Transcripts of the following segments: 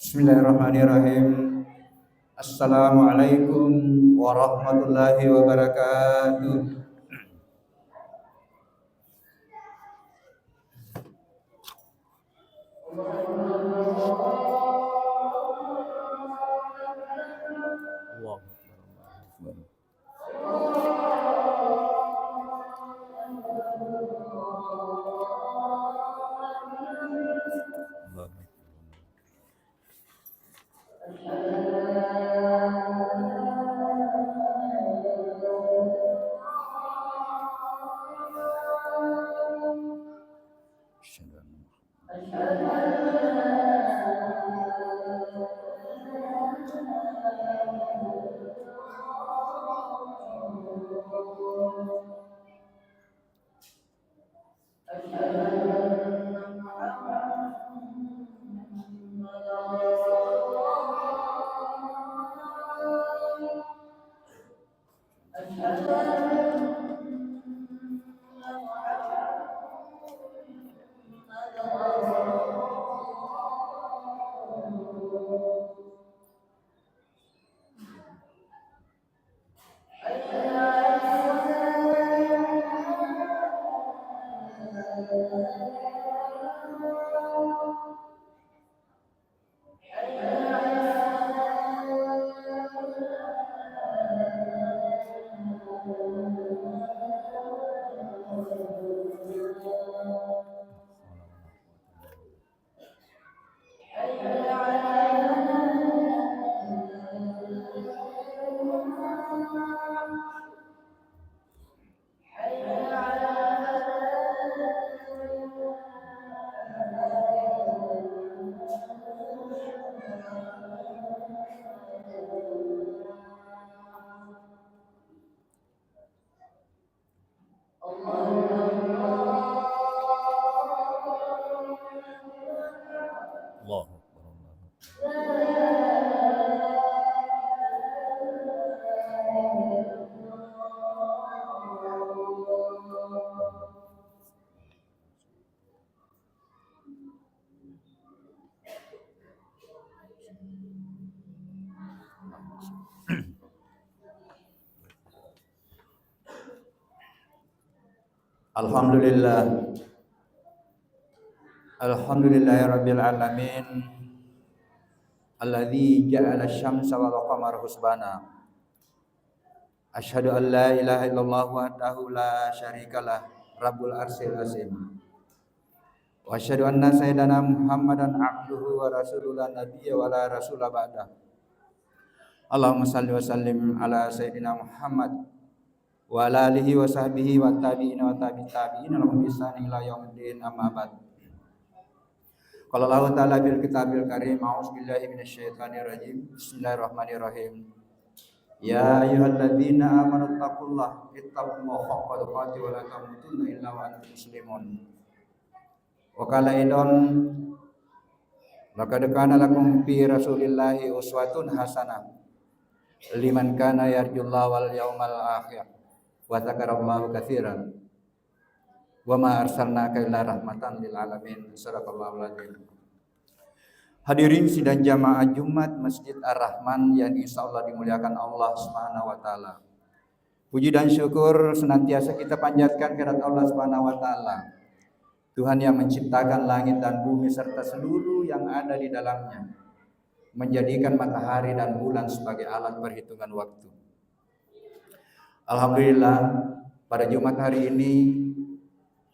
Bismillahirrahmanirrahim. Assalamualaikum warahmatullahi wabarakatuh. Alhamdulillah. Alhamdulillahirabbil alamin. Alladzi ja'ala asy-syamsa wal qamara husbana. Asyhadu an la ilaha illallah wahdahu la syarikalah rabbul arsyil azim. Wa asyhadu anna sayyidana Muhammadan abduhu wa rasuluhu la nabiyya wa la rasula ba'da. Allahumma shalli wa sallim ala sayyidina Muhammad wa ala alihi wa sahbihi wa tabi'in wa tabi'in lahum bi ihsan ila yaumiddin amma ba'd. Qala Allah ta'ala bil kitabil karim a'udzubillahi minasyaitonir rajim. Bismillahirrahmanirrahim. Ya ayyuhalladzina amanu taqullaha ittaqullaha haqqa tuqatih wa la tamutunna illa wa antum muslimun. Wa qala idon laqad kana lakum fi rasulillahi uswatun hasanah liman kana yarjullaha wal yawmal akhir wa dzakarallaha katsiran wa ma arsalnaka illa rahmatan lil alamin. Shadaqallahul azim. Hadirin sidang jamaah Jumat Masjid Ar-Rahman yang insyaallah dimuliakan Allah Subhanahu wa taala. Puji dan syukur senantiasa kita panjatkan kehadirat Allah Subhanahu wa taala. Tuhan yang menciptakan langit dan bumi serta seluruh yang ada di dalamnya, menjadikan matahari dan bulan sebagai alat perhitungan waktu. Alhamdulillah, pada Jumat hari ini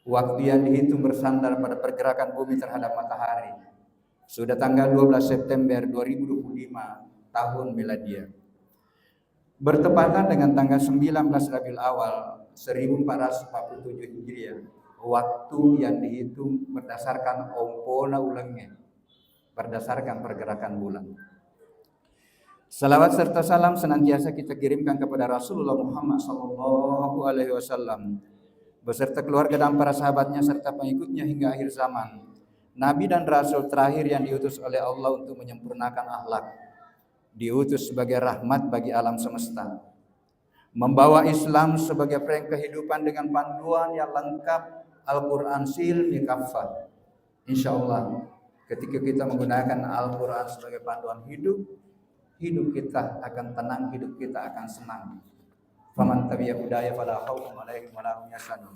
waktu yang dihitung bersandar pada pergerakan bumi terhadap matahari sudah tanggal 12 September 2025 tahun miladiah, bertepatan dengan tanggal 19 Rabiul Awal 1447 Hijriah, waktu yang dihitung berdasarkan ompona ulangnya, berdasarkan pergerakan bulan. Salawat serta salam senantiasa kita kirimkan kepada Rasulullah Muhammad SAW beserta keluarga dan para sahabatnya serta pengikutnya hingga akhir zaman. Nabi dan Rasul terakhir yang diutus oleh Allah untuk menyempurnakan akhlak, diutus sebagai rahmat bagi alam semesta, membawa Islam sebagai prank kehidupan dengan panduan yang lengkap, Al-Quran silmi kafah. Insyaallah Ketika kita menggunakan Al-Quran sebagai panduan hidup, hidup kita akan tenang, hidup kita akan senang. Faman tabi'a hudaya fala khaufun 'alaihim wa la hum yahzanun.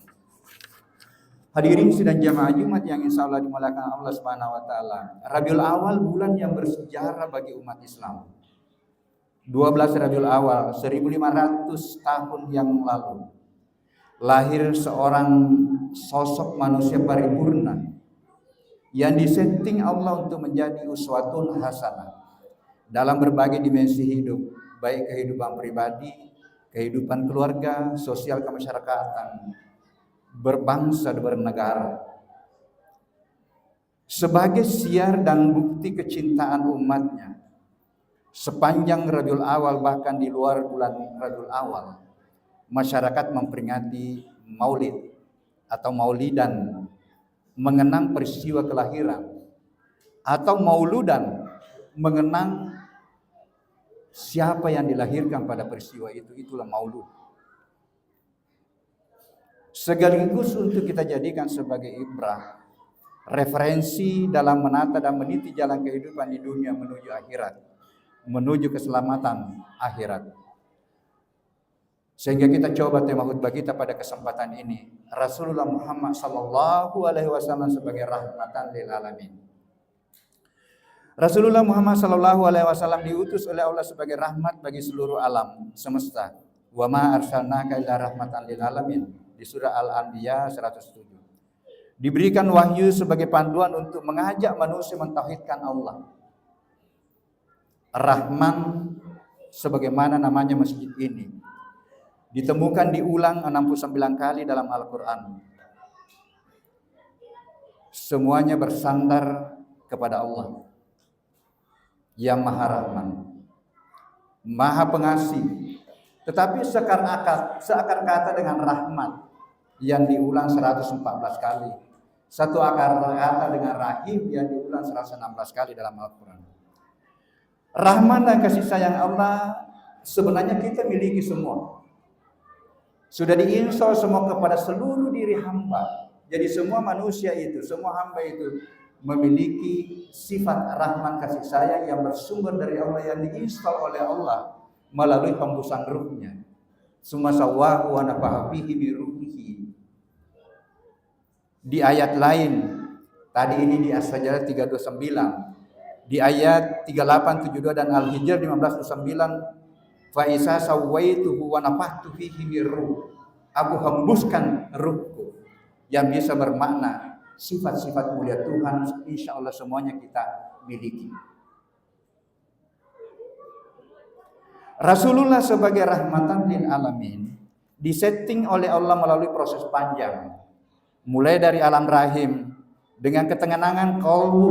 Hadirin sidang jamaah Jumat yang insya Allah dimuliakan Allah Subhanahu wa taala. Rabiul Awal bulan yang bersejarah bagi umat Islam. 12 Rabiul Awal 1500 tahun yang lalu lahir seorang sosok manusia paripurna yang disetting Allah untuk menjadi uswatun hasanah dalam berbagai dimensi hidup, baik kehidupan pribadi, kehidupan keluarga, sosial kemasyarakatan, berbangsa dan bernegara. Sebagai siar dan bukti kecintaan umatnya, sepanjang Rabiul Awal bahkan di luar bulan Rabiul Awal, masyarakat memperingati Maulid atau Maulidan, mengenang peristiwa kelahiran, atau Mauludan, mengenang siapa yang dilahirkan pada peristiwa itu, itulah Maulud. Sekaligus untuk kita jadikan sebagai ibrah, referensi dalam menata dan meniti jalan kehidupan di dunia menuju akhirat, menuju keselamatan akhirat. Sehingga kita coba tema khutbah kita pada kesempatan ini, Rasulullah Muhammad sallallahu alaihi wasallam sebagai rahmatan lil alamin. Rasulullah Muhammad sallallahu alaihi wasallam diutus oleh Allah sebagai rahmat bagi seluruh alam semesta. Wa ma arsalnaka illa rahmatan lil alamin, di surah Al-Anbiya 107. Diberikan wahyu sebagai panduan untuk mengajak manusia mentauhidkan Allah. Rahman sebagaimana namanya masjid ini ditemukan diulang 69 kali dalam Al-Quran. Semuanya bersandar kepada Allah yang Maha Rahman, Maha Pengasih. Tetapi seakar kata dengan rahmat yang diulang 114 kali. Satu akar kata dengan rahim yang diulang 116 kali dalam Al-Quran. Rahman dan kasih sayang Allah sebenarnya kita miliki semua. Sudah diinstal semua kepada seluruh diri hamba. Jadi semua manusia itu, semua hamba itu memiliki sifat rahman kasih sayang yang bersumber dari Allah, yang diinstal oleh Allah melalui hembusan ruhnya. Summa sawwahu wa nafa'a fihi bi ruhihi. Di ayat lain, tadi ini di As-Sajdah 329, di ayat 3872 dan Al-Hijr 1529, fa isa sawaituhu wa nafakhtu fihi min ruh. Aku hembuskan ruhku, yang bisa bermakna sifat-sifat mulia Tuhan, insya Allah semuanya kita miliki. Rasulullah sebagai rahmatan lil alamin disetting oleh Allah melalui proses panjang, mulai dari alam rahim dengan ketenangan kalbu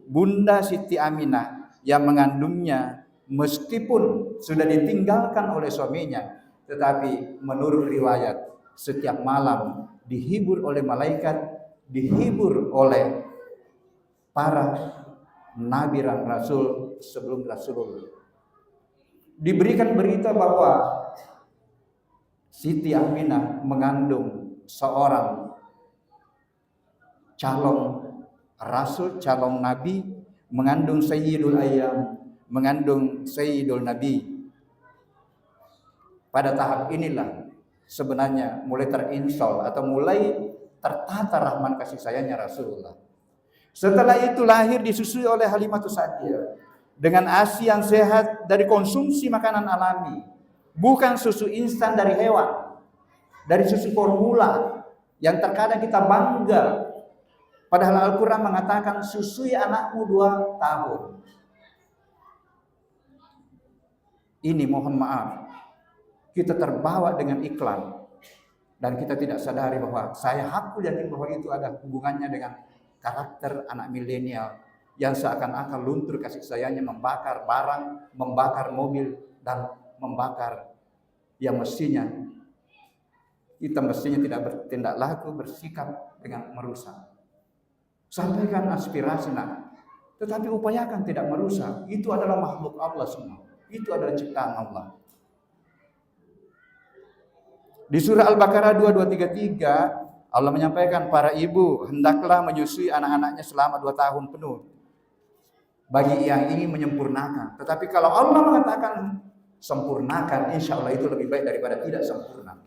Bunda Siti Aminah yang mengandungnya, meskipun sudah ditinggalkan oleh suaminya, tetapi menurut riwayat setiap malam dihibur oleh malaikat, dihibur oleh para nabi dan rasul sebelum Rasulullah. Diberikan berita bahwa Siti Aminah mengandung seorang calon rasul, calon nabi, mengandung Sayyidul Ayyam, mengandung Sayyidul Nabi. Pada tahap inilah sebenarnya mulai terinstall atau mulai tertata rahman kasih sayangnya Rasulullah. Setelah itu lahir disusui oleh Halimatus Sa'diyah dengan ASI yang sehat dari konsumsi makanan alami, bukan susu instan dari hewan, dari susu formula yang terkadang kita bangga. Padahal Al-Quran mengatakan susui anakmu 2 tahun. Ini mohon maaf, kita terbawa dengan iklan dan kita tidak sadari bahwa saya hakul yakin bahwa itu ada hubungannya dengan karakter anak milenial yang seakan-akan luntur kasih sayangnya, membakar barang, membakar mobil, dan membakar yang mestinya kita tidak bertindak laku, bersikap dengan merusak. Sampaikan aspirasi nak, tetapi upayakan tidak merusak. Itu adalah makhluk Allah semua. Itu adalah ciptaan Allah. Di surah Al-Baqarah 2233 Allah menyampaikan para ibu hendaklah menyusui anak-anaknya selama 2 tahun penuh. bagi yang ingin menyempurnakan. Tetapi kalau Allah mengatakan sempurnakan, insya Allah itu lebih baik daripada tidak sempurna.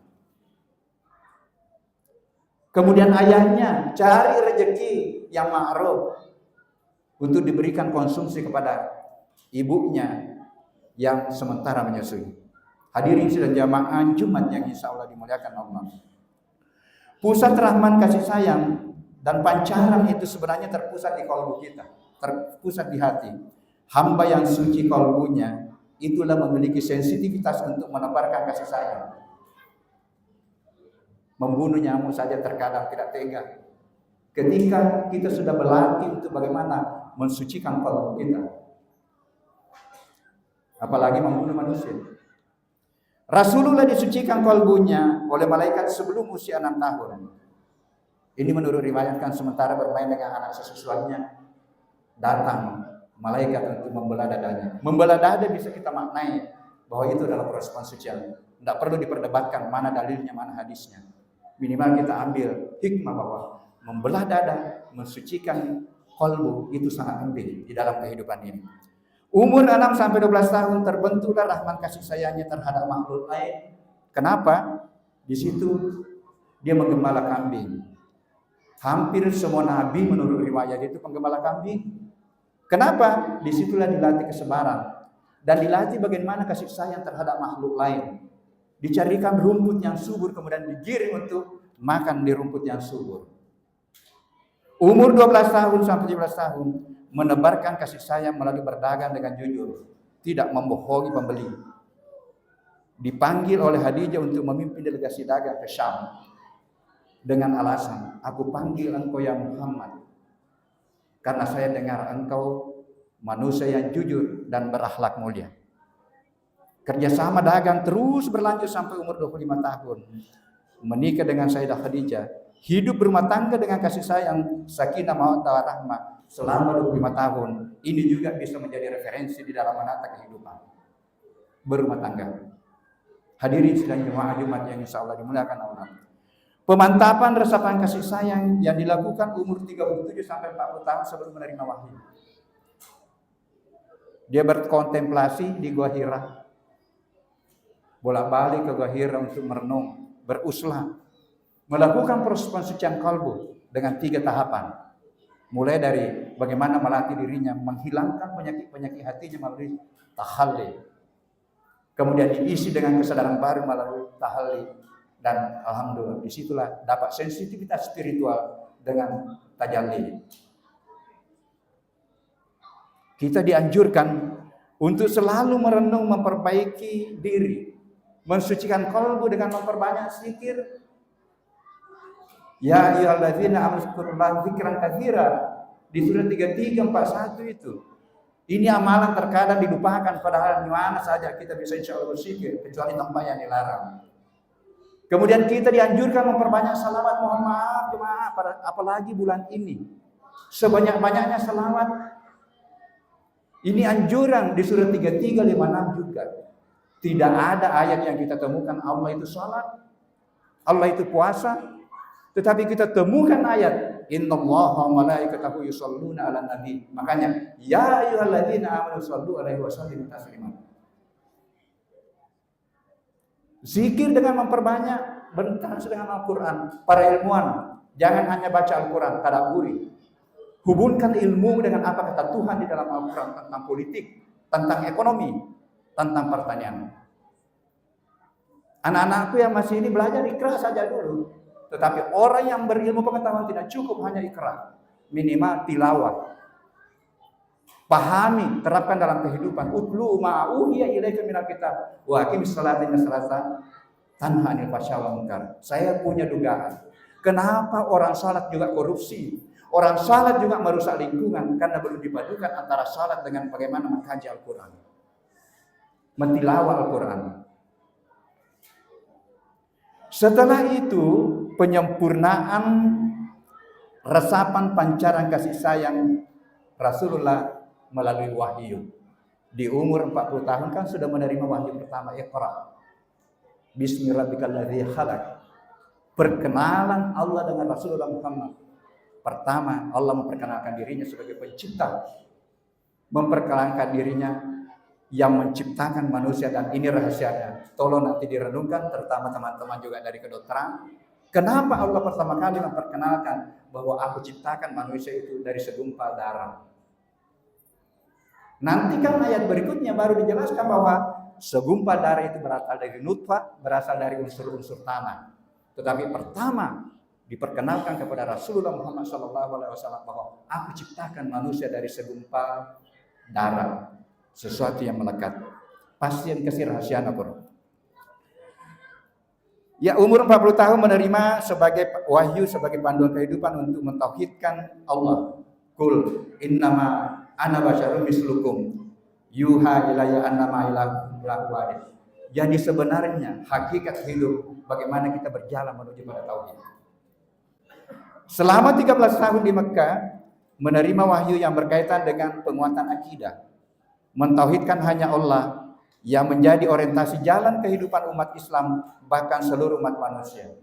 Kemudian ayahnya cari rezeki yang ma'ruf untuk diberikan konsumsi kepada ibunya yang sementara menyusui. Hadirin sidang jamaah Jumat yang insya Allah dimuliakan Allah. Pusat rahman kasih sayang dan pancaran itu sebenarnya terpusat di kalbu kita, terpusat di hati. Hamba yang suci kalbunya itulah memiliki sensitivitas untuk menebarkan kasih sayang. Membunuh nyamuk saja terkadang tidak tega. Ketika kita sudah berlatih untuk bagaimana mensucikan kalbu kita, apalagi membunuh manusia. Rasulullah disucikan kalbunya oleh malaikat sebelum usia 6 tahun. Ini menurut riwayatkan sementara bermain dengan anak sesusuannya, datang malaikat untuk membelah dadanya. Membelah dada bisa kita maknai bahwa itu adalah proses pensucian. Tidak perlu diperdebatkan mana dalilnya, mana hadisnya. Minimal kita ambil hikmah bahwa membelah dada, mensucikan kalbu itu sangat penting di dalam kehidupan ini. Umur 6 sampai 12 tahun terbentuklah rahmat kasih sayangnya terhadap makhluk lain. Kenapa? Di situ dia menggembala kambing. Hampir semua nabi menurut riwayat itu penggembala kambing. Kenapa? Disitulah dilatih kesabaran dan dilatih bagaimana kasih sayang terhadap makhluk lain. Dicarikan rumput yang subur kemudian digiring untuk makan di rumput yang subur. Umur 12 tahun sampai 17 tahun menebarkan kasih sayang melalui berdagang dengan jujur, tidak membohongi pembeli. Dipanggil oleh Khadijah untuk memimpin delegasi dagang ke Syam dengan alasan, aku panggil engkau ya Muhammad karena saya dengar engkau manusia yang jujur dan berakhlak mulia. Kerjasama dagang terus berlanjut sampai umur 25 tahun. Menikah dengan Sayyidah Khadijah, hidup berumah tangga dengan kasih sayang, sakinah mawaddah warahmah selama 25 tahun. Ini juga bisa menjadi referensi di dalam menata kehidupan berumah tangga. Hadirin sidang jemaah Jumat yang insyaallah dimuliakan Allah. Pemantapan resapan kasih sayang yang dilakukan umur 37 sampai 40 tahun sebelum menerima wahyu. Dia berkontemplasi di Gua Hira. Bolak-balik ke Gua Hira untuk merenung, beruslah, melakukan proses pensucian kalbu dengan 3 tahapan. Mulai dari bagaimana melatih dirinya menghilangkan penyakit-penyakit hatinya melalui tahalli. Kemudian diisi dengan kesadaran baru melalui tahalli. Dan alhamdulillah disitulah dapat sensitivitas spiritual dengan tajalli. Kita dianjurkan untuk selalu merenung, memperbaiki diri, mensucikan kalbu dengan memperbanyak zikir. Ya ayyuhalladzina amanu dzkurullaha dzikran katsira di surat 3341 itu. Ini amalan terkadang dilupakan, padahal di mana saja kita bisa insyaallah berzikir kecuali tempat yang dilarang. Kemudian kita dianjurkan memperbanyak salawat. Mohon maaf jemaah, apalagi bulan ini sebanyak-banyaknya salawat. Ini anjuran di surat 3356 juga. Tidak ada ayat yang kita temukan Allah itu salat, Allah itu puasa. Tetapi kita temukan ayat innallaha wa malaikatahu yusholluna 'alan nabi. Makanya ya ayyuhalladzina amanu shollu 'alaihi wa sallimu taslima. Zikir dengan memperbanyak, berinteraksi dengan Al-Quran. Para ilmuwan, jangan hanya baca Al-Quran, tadabburi. Hubungkan ilmu dengan apa kata Tuhan di dalam Al-Quran tentang politik, tentang ekonomi, tentang pertanian. Anak-anakku yang masih ini belajar ikrah saja dulu. Tetapi orang yang berilmu pengetahuan tidak cukup hanya ikrah. Minimal tilawah. Pahami, terapkan dalam kehidupan. Utlu ma'uhiya ilaika minal kitab wa aqimis sholata inna sholata tanha 'anil fahsya'i wal munkar. Saya punya dugaan. Kenapa orang salat juga korupsi? Orang salat juga merusak lingkungan karena belum dipadukan antara salat dengan bagaimana mengkaji Al-Qur'an. Mentilawah Al-Qur'an. Setelah itu, penyempurnaan resapan pancaran kasih sayang Rasulullah melalui wahyu. Di umur 40 tahun kan sudah menerima wahyu pertama, Iqra. Bismi rabbikal ladzi khalaq. Perkenalan Allah dengan Rasulullah Muhammad. Pertama, Allah memperkenalkan dirinya sebagai pencipta. memperkenalkan dirinya yang menciptakan manusia, dan ini rahasianya. Tolong nanti direnungkan, terutama teman-teman juga dari kedokteran. Kenapa Allah pertama kali memperkenalkan bahwa aku ciptakan manusia itu dari segumpal darah? Nanti kan ayat berikutnya baru dijelaskan bahwa segumpal darah itu berasal dari nutfah, berasal dari unsur-unsur tanah. Tetapi pertama diperkenalkan kepada Rasulullah Muhammad SAW bahwa aku ciptakan manusia dari segumpal darah, sesuatu yang melekat. Pasti yang kasih rahasia Quran. Ya, umur 40 tahun menerima sebagai wahyu, sebagai panduan kehidupan untuk mentauhidkan Allah. Qul innama ana basyarun mislukum yuha ilayya annama ilahukum wahid. Jadi sebenarnya hakikat hidup bagaimana kita berjalan menuju pada tauhid. Selama 13 tahun di Mekah menerima wahyu yang berkaitan dengan penguatan akidah, mentauhidkan hanya Allah yang menjadi orientasi jalan kehidupan umat Islam, bahkan seluruh umat manusia.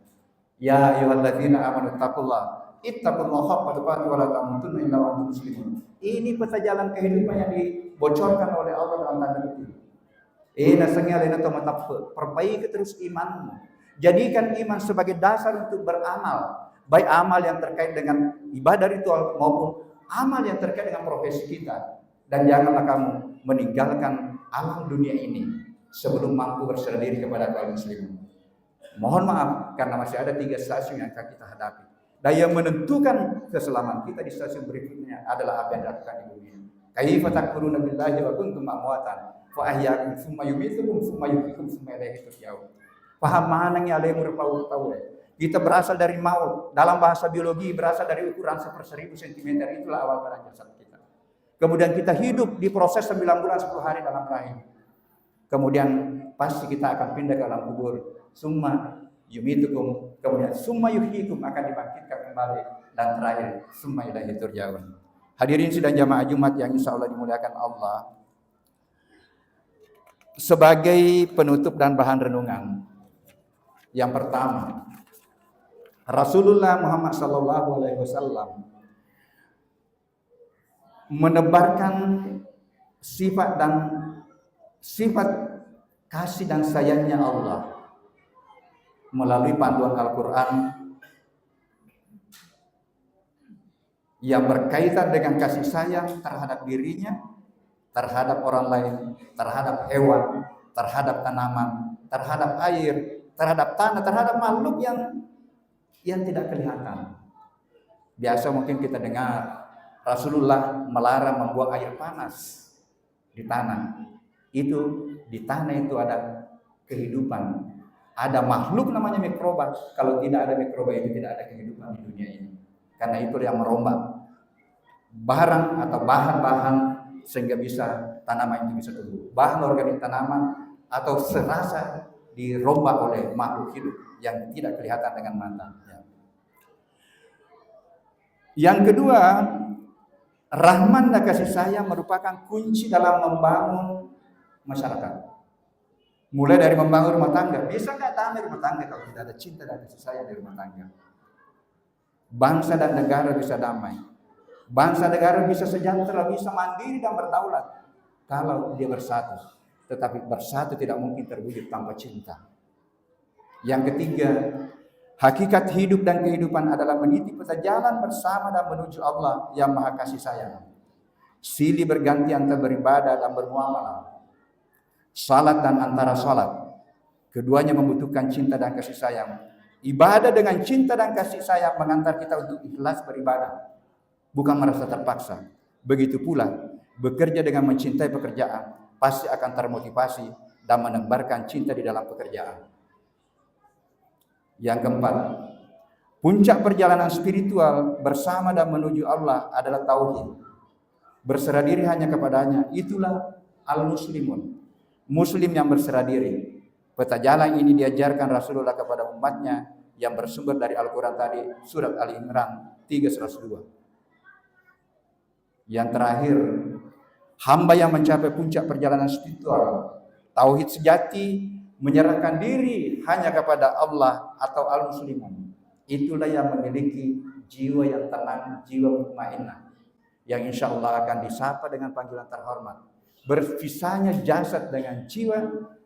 Ya ayyuhalladzina amanu taqullaha ittaqullaha haqqa tuqatih wa la tamutunna illa wa antum muslimun. Ini peta jalan kehidupan yang dibocorkan oleh Allah dalam tanda kutip. Perbaiki terus imanmu. Jadikan iman sebagai dasar untuk beramal, baik amal yang terkait dengan ibadah ritual maupun amal yang terkait dengan profesi kita. Dan janganlah kamu meninggalkan alam dunia ini sebelum mampu berserah diri kepada kaum muslimin. Mohon maaf karena masih ada 3 stasiun yang akan kita hadapi. Dan yang menentukan keselamatan kita di stasiun berikutnya adalah apa yang dilakukan di dunia. Kaifa takfuruna billahi wa kuntum amwatan fa ahyaakum tsumma yumitukum tsumma yuhyikum tsumma ilaihi turja'un. Paham maknanya alemur tahu. Kita berasal dari maut. Dalam bahasa biologi berasal dari ukuran 1/1000 cm, itulah awal badan jasad kita. Kemudian kita hidup di proses 9 bulan 10 hari dalam rahim. Kemudian pasti kita akan pindah ke alam kubur. Summa yumitukum, kemudian summa yuhyikum, akan dibangkitkan kembali, dan terakhir summa ilaihi turja'un. Hadirin sidang jamaah Jumat yang insya Allah dimuliakan Allah. Sebagai penutup dan bahan renungan, yang pertama, Rasulullah Muhammad SAW menebarkan sifat kasih dan sayangnya Allah melalui panduan Al-Quran yang berkaitan dengan kasih sayang terhadap dirinya, terhadap orang lain, terhadap hewan, terhadap tanaman, terhadap air, terhadap tanah, terhadap makhluk yang tidak kelihatan. Biasa mungkin kita dengar Rasulullah melarang membuang air panas di tanah. Itu di tanah itu ada kehidupan. Ada makhluk namanya mikroba. Kalau tidak ada mikroba itu tidak ada kehidupan di dunia ini. Karena itu yang merombak barang atau bahan-bahan sehingga bisa tanaman itu bisa tumbuh. Bahan organik tanaman atau serasa dirombak oleh makhluk hidup yang tidak kelihatan dengan mata. Yang kedua, rahman dan kasih sayang merupakan kunci dalam membangun masyarakat. Mulai dari membangun rumah tangga. Bisa nggak tahan rumah tangga kalau tidak ada cinta dan kasih sayang di rumah tangga? Bangsa dan negara bisa damai. Bangsa negara bisa sejahtera, bisa mandiri dan berdaulat kalau dia bersatu. Tetapi bersatu tidak mungkin terwujud tanpa cinta. Yang ketiga, hakikat hidup dan kehidupan adalah meniti peta jalan bersama dan menuju Allah yang Maha Kasih Sayang. Silih berganti antara beribadah dan bermuamalah. Salat dan antara salat. Keduanya membutuhkan cinta dan kasih sayang. Ibadah dengan cinta dan kasih sayang mengantar kita untuk ikhlas beribadah, bukan merasa terpaksa. Begitu pula bekerja dengan mencintai pekerjaan, pasti akan termotivasi dan menebarkan cinta di dalam pekerjaan. Yang keempat, puncak perjalanan spiritual bersama dan menuju Allah adalah tauhid. Berserah diri hanya kepadanya, itulah al-muslimun, muslim yang berserah diri. Peta jalan ini diajarkan Rasulullah kepada umatnya yang bersumber dari Al-Quran tadi, surat Ali Imran 3:102. Yang terakhir, hamba yang mencapai puncak perjalanan spiritual, tauhid sejati, menyerahkan diri hanya kepada Allah atau al-muslimun. Itulah yang memiliki jiwa yang tenang, jiwa mutmainnah. yang insya Allah akan disapa dengan panggilan terhormat. Berpisahnya jasad dengan jiwa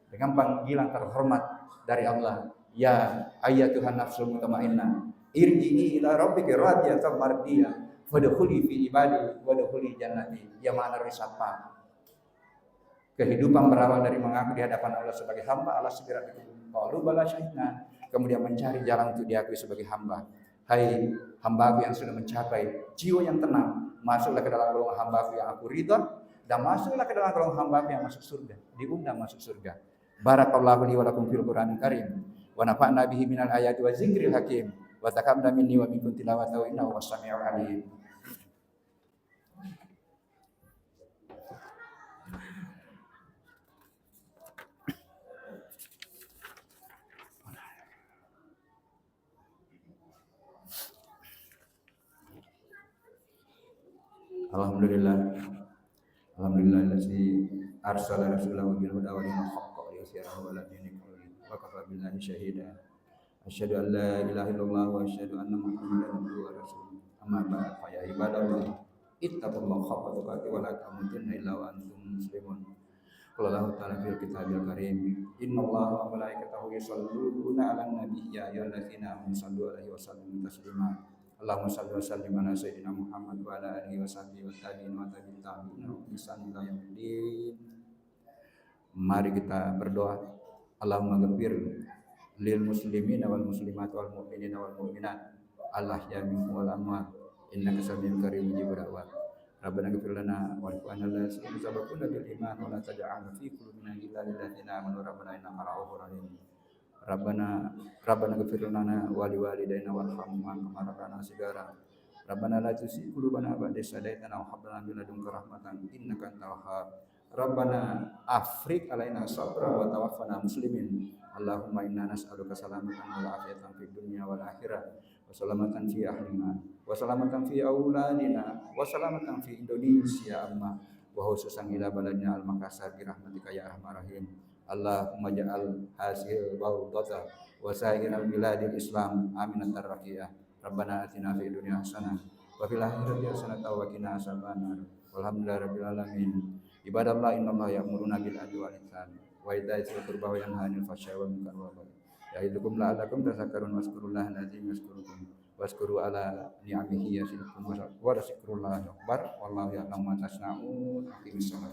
dengan panggilan terhormat dari Allah. Ya ayyatuhan nafsul mutmainnah, irji'i ila rabbiki radiyatan mardiyah, fadkhuli fi ibadi wadkhuli jannati. Ya mana risapa. Kehidupan berawal dari mengaku di hadapan Allah sebagai hamba, Allah segera qalu bala syahidna, kemudian mencari jalan untuk diakui sebagai hamba. Hai hambaku yang sudah mencapai jiwa yang tenang, masuklah ke dalam golongan hambaku yang aku ridha, dan masuklah ke dalam golongan hambaku yang masuk surga, diundang masuk surga. Barakallahu li wa lakum fil Qur'anil karim wa nafa'na bihi minal ayati wa zikril hakim wa taqabbal minni wa minkum tilawatahu innahu was-sami'ul alim. Alhamdulillah. Alhamdulillahi arsala rasulahu bil huda wa dinil haqq wa liyuzhirahu 'ala dini kullihi wa kafa billahi shahida. Asyhadu an la ilaha illallah wa asyhadu anna Muhammadan abduhu wa rasuluh. Amma ba'd, fa ya ibadallah ittaqullaha haqqa tuqatih wa la tamutunna illa wa antum muslimun. Qala Allah ta'ala fil kitabil karim, innallaha wa malaikatahu yusholluna 'alan nabi ya ayyuhalladzina amanu shallu 'alaihi wa sallimu taslima. Allahumma shalli wa sallim ala sayyidina Muhammad wa ala alihi wa sahbihi wa tabi'in wa tabi'in tabi'in wa ihsan ila yaumil. Mari kita berdoa. Allahumma ghfir lil muslimin wal muslimat wal mu'minin wal mu'minat Allah ya minhum wal amwat innaka samiun karim mujibud da'wat. Rabbana ghfir lana wa li ikhwanina allazina sabaquna bil iman wa la taj'al fi qulubina ghillan lil ladzina amanu rabbana innaka ra'ufur rahim. Rabbana ghfir lana wa li walidayna warhamhuma kama rabbayana shighara. Rabbana la tuzigh qulubana ba'da idh hadaytana wa hab lana min ladunka rahmatan innaka antal wahhab. Rabbana afriq alaina sabra wa tawaffana muslimin. Allahumma inna nas'aluka salamatan wal afiyatan fid dunya wal akhirah wa salamatan fi ahlina wa salamatan fi auladina wa salamatan fi Indonesia amma wa khususan ila baladina al Makassar bi rahmatika ya arhamar rahim. Allahumma ja'al hasil bawdata wa sa'iral biladil Islam aminan tarraqiyah. Rabbana atina fid dunya hasanah wa fil akhirati hasanah wa qina azabannar. Walhamdulillahi rabbil alamin. Ibadallah innallaha ya'muruna bil adli wal ihsan wa ita'i dzil qurba wa yanha 'anil fahsya'i wal munkari wal baghi. Ya'idukum la'allakum tadhakkarun wazkurullaha allazim yazkurukum wazkuru ala ni'amihi yazidukum wa dzikrullahi akbar wallahu ya'lamu ma tasna'un. Aqimissalam.